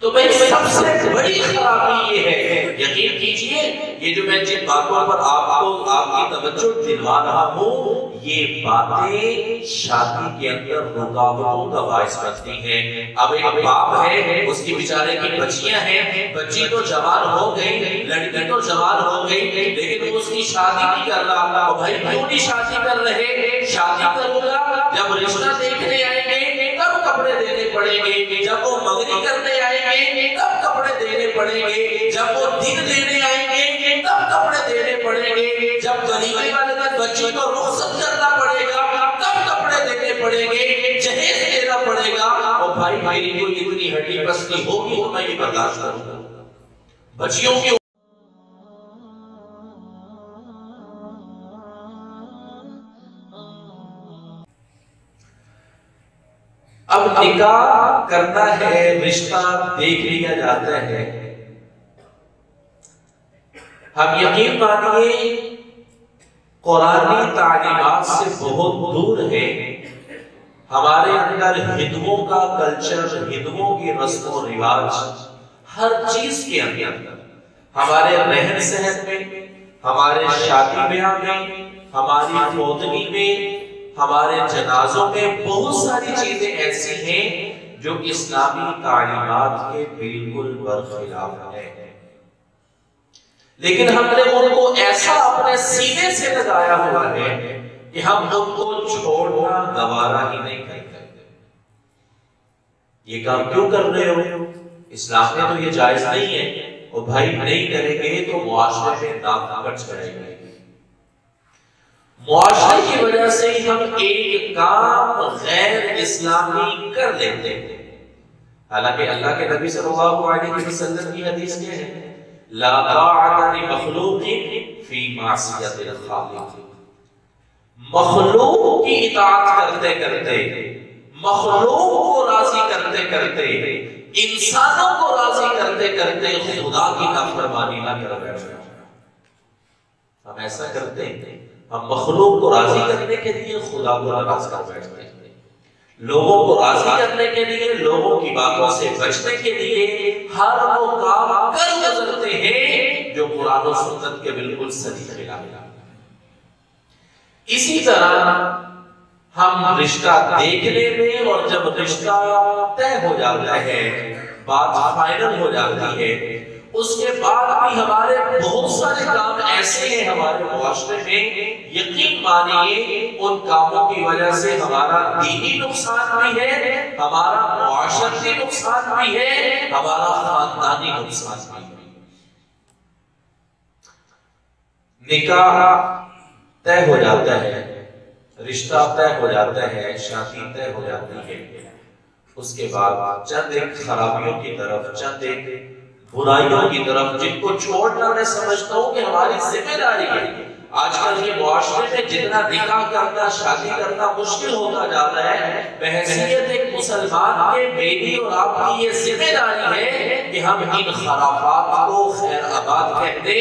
तो भाई सबसे बड़ी खराबी ये है, यकीन कीजिए, ये जो मैं जिन बातों पर आपको आपकी तवज्जो दिलवा रहा हूँ, ये बातें शादी के अंदर रुकावटों का बायस बनती हैं। अब एक बाप है, उसकी बेचारे की बच्चियां हैं, बच्ची तो जवान हो गई, लड़की तो जवान हो गई, लेकिन वो उसकी शादी नहीं कर रहा। और भाई क्यों नहीं शादी कर रहे? शादी करूंगा, जब रिश्ता देखने आएंगे तब कपड़े देने पड़ेंगे, जब वो मंगनी करने आएंगे तब कपड़े देने पड़ेंगे, जब वो दिन लेने आएंगे तब कपड़े देने पड़ेंगे, जब गरीबी वाले दिन बच्ची को रुखसत करना पड़ेगा तब कपड़े देने पड़ेंगे, जहेज देना पड़ेगा। और भाई मेरी कोई इतनी हड्डी पसली होगी तो मैं ये बर्दाश्त करूंगा। बच्चियों की अब निकाह करना है, रिश्ता देख लिया जाता है। हम यकीन मानिए कुरानी तालीमात से बहुत दूर है। हमारे अंदर हिंदुओं का कल्चर, हिंदुओं की रस्म और रिवाज, हर चीज के अंदर, हमारे रहन सहन में, हमारे शादी ब्याह में, हमारी मौतगी में, हमारे जनाजों में बहुत सारी चीजें ऐसी हैं जो इस्लामी तालीमात के बिल्कुल बरखिलाफ है। लेकिन हमने उनको ऐसा अपने सीने से लगाया हुआ है कि हम उनको छोड़ना गवारा ही नहीं करते। ये काम क्यों कर रहे हो? इस्लाम में तो ये जायज नहीं है। और भाई नहीं करेंगे तो मुआशरे में दाग चढ़ेंगे। मुआशरे की वजह से हम एक काम गैर इस्लामी कर लेते हैं। हालांकि अल्लाह के नबी सल्लल्लाहु अलैहि वसल्लम की हदीस में है, ला ताअता लि मखलूकिन फी मासियतिल खालिक। मखलूक की इताअत करते करते, मखलूक को राजी करते करते, इंसानों को राजी करते करते खुदा की नाफरमानी ना कर बैठे। हम ऐसा करते हैं, हम मखलूक को राजी करने के लिए खुदा को नाराज कर बैठते हैं। लोगों को राजी करने के लिए, लोगों की बातों से बचने के लिए हर वो काम कर गुजरते हैं जो कुरान और सुन्नत के बिल्कुल सही खिलाफ है। इसी तरह हम रिश्ता देखने में, और जब रिश्ता तय हो जाता है, बात फाइनल हो जाती है, उसके बाद भी हमारे बहुत सारे काम ऐसे हैं हमारे मुआशरे में, यकीन मानिए उन कामों की वजह से हमारा दीनी नुकसान भी है, हमारा मुआशरती नुकसान भी है, हमारा खानदानी नुकसान भी है। निकाह तय हो जाता है, रिश्ता तय हो जाता है, शादी तय हो जाती है, उसके बाद चंद एक खराबियों की तरफ, चंद एक बुराइयों की तरफ, जिनको छोड़ना मैं समझता हूँ कि हमारी जिम्मेदारी है। आजकल के मुआशरे में जितना निकाह करना, शादी करना मुश्किल होता जाता है, बहैसियत एक मुसलमान के मेरी और आपकी ये जिम्मेदारी है कि हम इन खराफात को खैर आबाद कह दे,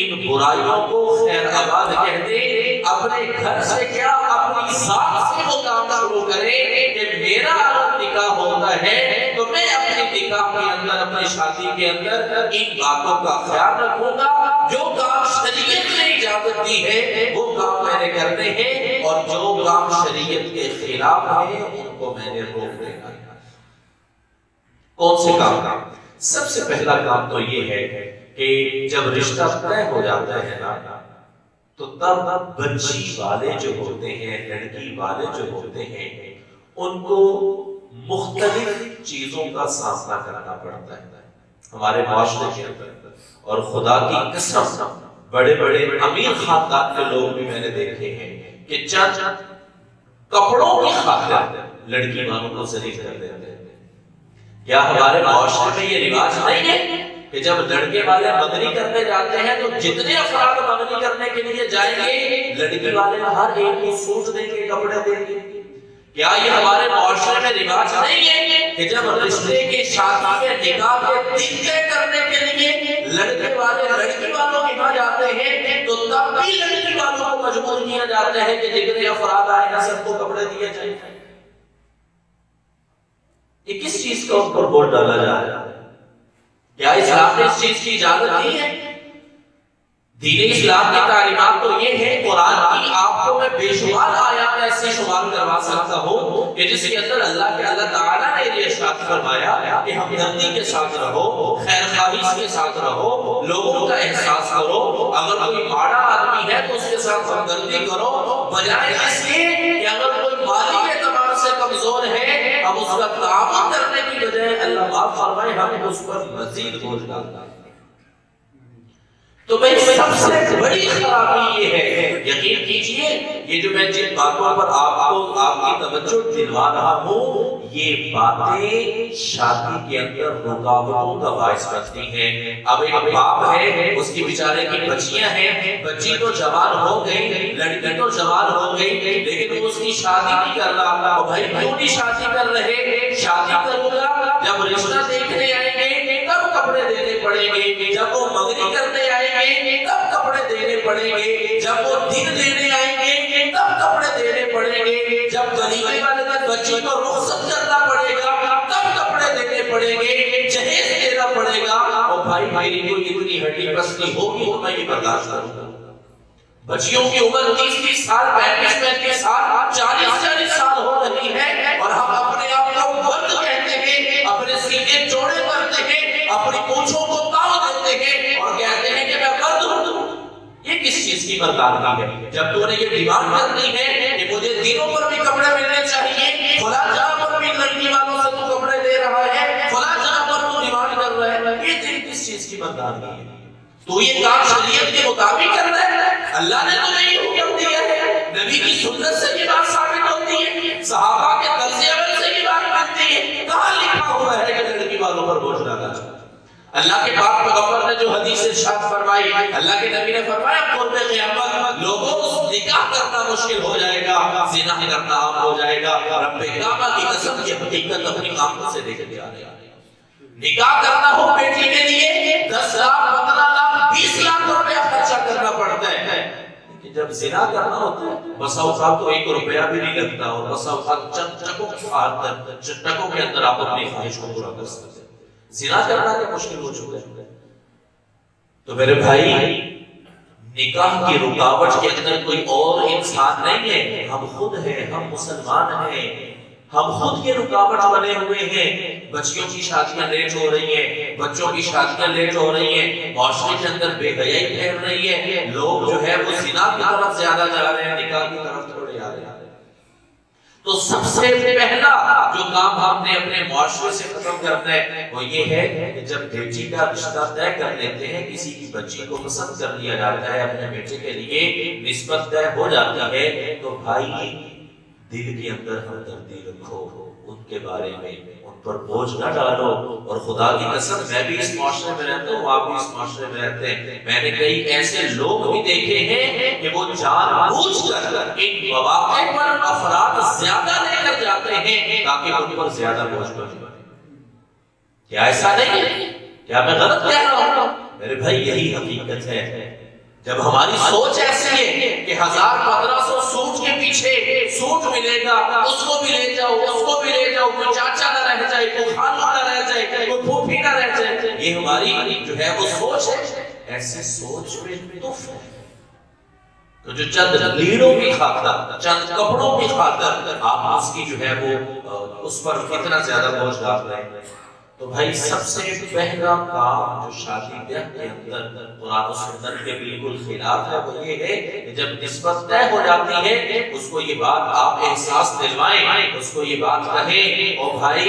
इन बुराइयों को खैर आबाद कह दे, अपने घर से क्या अपनी जात से वो काम शुरू करें कि मेरा अगर निकाह होता है तो मैं अपने निकाह के अंदर, अपनी शादी के अंदर इन बातों का ख्याल रखूंगा। जो काम शरीयत ने इजाजत दी है वो काम मैंने करने हैं, और जो काम शरीयत के खिलाफ है उनको मैंने रोक देना है। कौन से काम? सबसे पहला काम तो ये है कि जब रिश्ता तय हो जाता है ना, तो तब बच्ची वाले जो होते हैं, लड़की वाले जो होते हैं, उनको मुख्तलिफ चीजों का सामना करना पड़ता है हमारे माशरे के अंदर। और खुदा की कसम, बड़े बड़े अमीर खानदान के लोग भी मैंने देखे हैं कि चंद कपड़ों की खातिर लड़की वालों को जलील कर देते हैं। क्या हमारे माशरे में ये रिवाज नहीं है कि जब लड़के वाले मंगनी करने जाते हैं तो जितने अफराद मंगनी करने के लिए जाएंगे, लड़की वाले हर एक को सूट देंगे, कपड़े देंगे? क्या ये हमारे मुआशरे में रिवाज नहीं है कि जब रिश्ते के, शादी के, निकाह के दिन तय करने के लिए लड़के वाले लड़की वालों के यहाँ जाते हैं, तो तब भी लड़की वालों को मजबूर किया जाता है कि जितने अफराद आए ना सबको कपड़े दिए जाए। ये किस चीज का ऊपर बोल डाला जा रहा है? क्या इस्लाम ने इस चीज की इजाजत दी है? दीन इस्लाम की तालीमात तो ये है, कुरान की आपको मैं बेशुमार आयात ऐसे शुमार करवा सकता हूँ कि जिसके अंदर अल्लाह ताला ने ये इरशाद फरमाया कि हमदर्दी के साथ रहो, खैरख्वाही के साथ रहो, लोगों का एहसास करो, अगर कोई माड़ा आदमी है तो उसके साथ हमदर्दी करो, बजाय इसके कि अगर कोई माली एतबार से कमजोर है हम उसका ताउन करने की बजाय अल्लाह माफ फरमाए हम उस पर मजीद बोझ डालते हैं। तो भाई सबसे बड़ी खराबी ये है, यकीन कीजिए ये जो मैं जिन बातों पर आपको आपकी तवज्जो दिलवा रहा हूँ, ये बातें शादी के अंदर रुकावटों का बायस बनती हैं। अब एक बाप है, उसकी बेचारे की बच्चियां हैं, बच्ची तो जवान हो गई, लड़की तो जवान हो गई, लेकिन वो उसकी शादी नहीं कर रहा। और भाई क्यों नहीं शादी कर रहे? शादी करूंगा जब रिश्ता देखने आएंगे तब कपड़े देने पड़ेंगे, जब वो मंगनी करने आएंगे तब कपड़े देने पड़ेंगे, जब वो दिन देने आएंगे तब कपड़े देने पड़ेंगे, जब गरीबी वाले दिन बच्ची को रुखसत करना पड़ेगा तब कपड़े देने पड़ेंगे, जहेज देना पड़ेगा। और भाई मेरी कोई इतनी हड्डी पसली होगी तो मैं ये बर्दाश्त करूंगा। बच्चियों की उम्र 30-30 साल, 35-35 साल, 40-40 साल हो रही है और हम अपने आप को मर्द कहते हैं, अपने सीने चौड़े करते हैं, अपनी पूंछों को ताव देते हैं और कहते हैं कि मैं मर्द हूं। ये किस चीज की मर्दानगी है? जब तूने ये डिमांड करनी है कि मुझे दिनों पर भी कपड़े मिलने चाहिए, फला जगह पर भी लड़की वालों से तू कपड़े दे रहा है, फला जगह पर तू डिमांड कर रहा है, ये तेरी किस चीज की मर्दानगी है? तो ये काम शरीयत के मुताबिक कर रहा है? अल्लाह ने तो नहीं हुक्म दिया है, नबी की सुन्नत से ये बात साबित होती है, सहाबा के तर्ज़े अमल से ये बात बनती है। कहाँ लिखा हुआ है कि लड़की वालों पर बोझ डाला जाए? अल्लाह के पाक पैगंबर ने जो हदीस इरशाद फरमाई, अल्लाह के नबी ने फरमाया क़ुर्ब क़यामत लोगों निकाह करना मुश्किल हो जाएगा, ज़िना करना आम हो जाएगा। रब्बे काबा की कसम ये हकीकत अपनी आंखों से देख के आ रहे हैं। निकाह करना हो बेटी के लिए 10 लाख 15 लाख 20 लाख रुपया खर्चा करना पड़ता है, लेकिन जब ज़िना करना होता है बसा औकात तो 1 रुपया भी नहीं लगता और बसा औकात चंद टकों के अंदर आप अपनी ख्वाहिश को पूरा कर सकते हैं। ज़िना करना क्या मुश्किल हो चुका है? तो मेरे भाई निकाह की रुकावट के अंदर कोई और इंसान नहीं है, हम खुद हैं, हम मुसलमान हैं, हम खुद ये रुकावट बने हुए हैं। बच्चियों की शादियां लेट हो रही हैं, बच्चों की शादियां लेट हो रही हैं, माशरे के अंदर बेहयाई फैल रही है, लोग जो है वो ज़िना की तरफ ज्यादा जा रहे हैं, निकाह की तरफ थोड़े आ रहे हैं। तो सबसे पहला जो काम हमने अपने माशरे से खत्म करना है वो ये है कि जब बेटी का रिश्ता तय कर लेते हैं, किसी की बच्ची को पसंद कर लिया जाता है, अपने बेटे के लिए निस्बत तय हो जाती है, तो भाई दिल के अंदर हमदर्दी रखो, उनके बारे में उन पर बोझ न डालो। और खुदा की कसम मैं भी इस माशरे में रहता हूँ, आप भी इस माशरे में रहते हैं, मैंने कई ऐसे लोग भी देखे हैं कि वो जानबूझकर इन मौके पर अफराद ज्यादा लेकर जाते हैं ताकि उन पर ज्यादा बोझ बने। क्या ऐसा नहीं है? क्या मैं गलत कह रहा हूँ? मेरे भाई यही हकीकत है। जब हमारी सोच ऐसी है कि 1000-1500 सूट के पीछे सूट मिलेगा, उसको भी ले जाओ, उसको भी ले जाओ, कोई चाचा ना रह जाए, कोई खाला ना रह जाए, कोई फूफी ना रह जाए, ये हमारी जो है वो सोच है। ऐसी सोच में दुख है। तो जो चंद लीड़ों की खातर, चंद कपड़ों की खातर आप उसकी जो है वो उस पर कितना ज्यादा बोझ डाल रहे हैं। तो भाई सबसे पहला काम जो शादी ब्याह के अंदर कुरान और सुन्नत के बिल्कुल खिलाफ है वो ये है कि जब निस्बत तय हो जाती है उसको ये बात आप एहसास दिलवाएं, उसको ये बात कहें, ओ भाई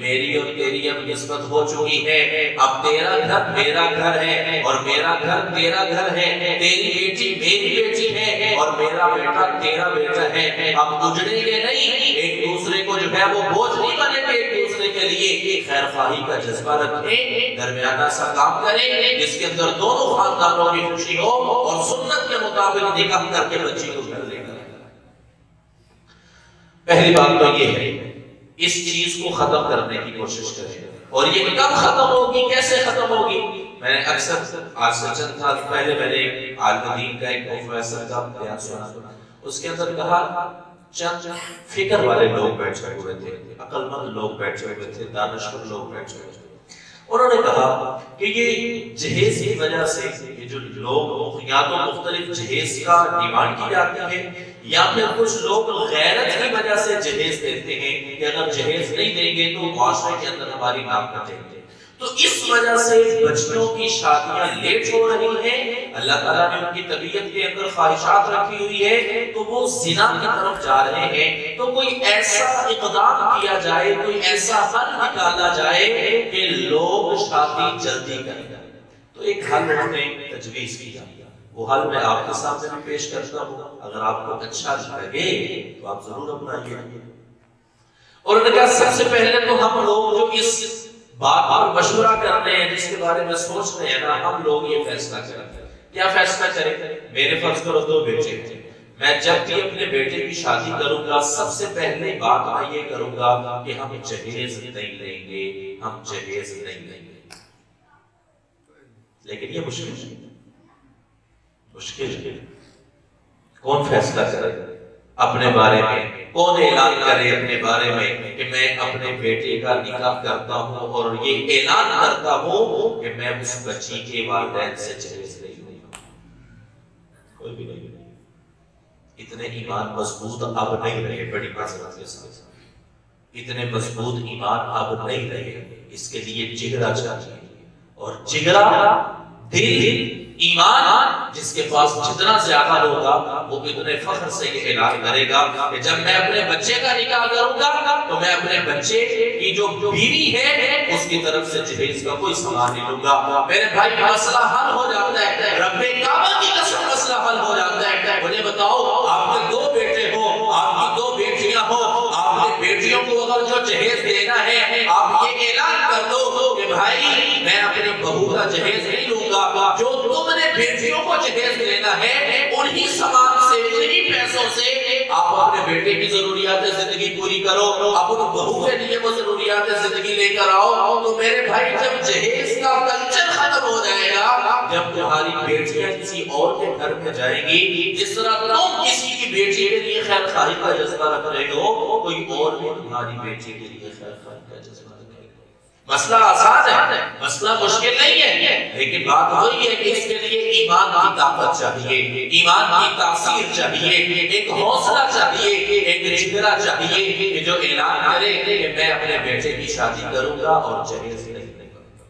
मेरी और तेरी अब निस्बत हो चुकी है, अब तेरा घर मेरा घर है और मेरा घर तेरा घर है, तेरी बेटी मेरी बेटी है और मेरा बेटा तेरा बेटा है। हम उजड़ेंगे नहीं, एक दूसरे को जो है वो बोझ नहीं बनेंगे, एक दूसरे के लिए खैर का जज्बा रखें, दरमियाना सा काम करें जिसके अंदर दोनों खानदानों की खुशी हो और सुन्नत के मुताबिक निकाह करके बच्ची को घर लेकर। पहली बात तो ये है इस चीज को खत्म करने की कोशिश करें। और ये कब खत्म होगी, कैसे खत्म होगी? मैंने अक्सर आज से चंद साल पहले मैंने आलिम दीन का एक प्रोफेसर का बयान सुना, उसके अंदर कहा चंद फिक्र वाले लोग बैठे हुए थे, अक्लमंद लोग बैठे हुए थे, दानिशवर लोग बैठे हुए थे। उन्होंने कहा कि ये जहेज की वजह से ये जो लोग या तो मुख्तलिफ जहेज का डिमांड की जाती है, या फिर कुछ लोग गैरत की वजह से जहेज देते हैं कि अगर जहेज नहीं देंगे तो मुआशरे के अंदर हमारी नाम कटेंगे। तो इस वजह से बच्चियों की शादियां लेट हो रही हैं। अल्लाह ताला ने उनकी तबीयत के अंदर ख्वाहिशात रखी हुई है, तो वो जिना की तरफ जा रहे हैं। तो कोई ऐसा इक़दाम किया जाए, कोई ऐसा हल निकाला जाए कि लोग शादी जल्दी करें। तो एक हल उन्होंने तजवीज़ किया, वो हल मैं आपके सामने भी पेश करता हूँ, अगर आपको अच्छा लगे तो आप जरूर अपनाइए। और उन्होंने कहा सबसे पहले तो हम लोग जो इस बात पर मशवरा कर रहे हैं, जिसके बारे में सोच रहे हैं ना, हम लोग ये फैसला करें। क्या फैसला करें? मेरे फर्ज करो 2 बेटे, मैं जब भी अपने बेटे की शादी करूंगा सबसे पहले बात मैं ये करूंगा कि हम जहेज नहीं लेंगे, हम जहेज नहीं लेंगे। लेकिन ये मुश्किल कौन फैसला करे अपने बारे में? कौन ऐलान करे अपने बारे में कि मैं अपने बेटे का निकाह करता हूं और ये ऐलान करता हूं कि मैं उस बच्ची के वालिदैन से जहेज नहीं लूंगा? कोई भी नहीं। इतने ईमान मजबूत अब नहीं रहे, बड़ी माजरत के साथ, इतने मजबूत ईमान अब नहीं रहे। इसके लिए जिगरा चाहिए, और जिगरा दिल ईमान जिसके पास जितना ज्यादा होगा वो इतने फख्र से ये ऐलान करेगा कि जब मैं अपने बच्चे का निकाह करूंगा तो मैं अपने बच्चे की जो बीवी है उसकी तरफ से जहेज का कोई सामान नहीं लूंगा। मेरे भाई मसला हल हो जाता है, रब्बे काबा की कसम मसला हल हो जाता है। मुझे बताओ, आपके 2 बेटे हो, आपकी 2 बेटियां हो, आपने बेटियों को अगर जो जहेज देना है आप ये ऐलान कर दो कि भाई मैं अपनी बहू का जहेज नहीं लूंगा, जो तुमने बेटियों को जहेज देना है उन्हीं सामान से, उन्हीं पैसों से आप अपने बेटे की जरूरियात जिंदगी पूरी करो, आप उन बहू के लिए वो जरूरियात जिंदगी लेकर आओ। तो मेरे भाई जब जहेज का कल्चर खत्म हो जाएगा, जब तुम्हारी बेटियां किसी और के घर में जाएंगी, जिस तरह तुम किसी की बेटी के लिए खैर खाई का जज्बा रख रहे हो, कोई और भी तुम्हारी बेटी के लिए खैर खाई का जज्बा रखेगा। मसला आसान है, मसला मुश्किल नहीं है, लेकिन बात वही है कि इसके लिए ईमान की ताकत चाहिए, ईमान की तासीर चाहिए, एक हौसला चाहिए, एक जिगरा चाहिए कि जो ऐलान करे कि मैं अपने बेटे की शादी करूंगा और जहेज नहीं करूंगा।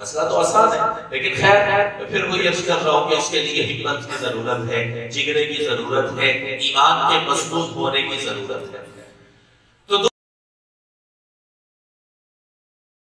मसला तो आसान है, लेकिन खैर फिर वही अर्ज कर रहा हूं कि इसके लिए हिम्मत की जरूरत है, जिगरे की जरूरत है, ईमान के मजबूत होने की जरूरत है।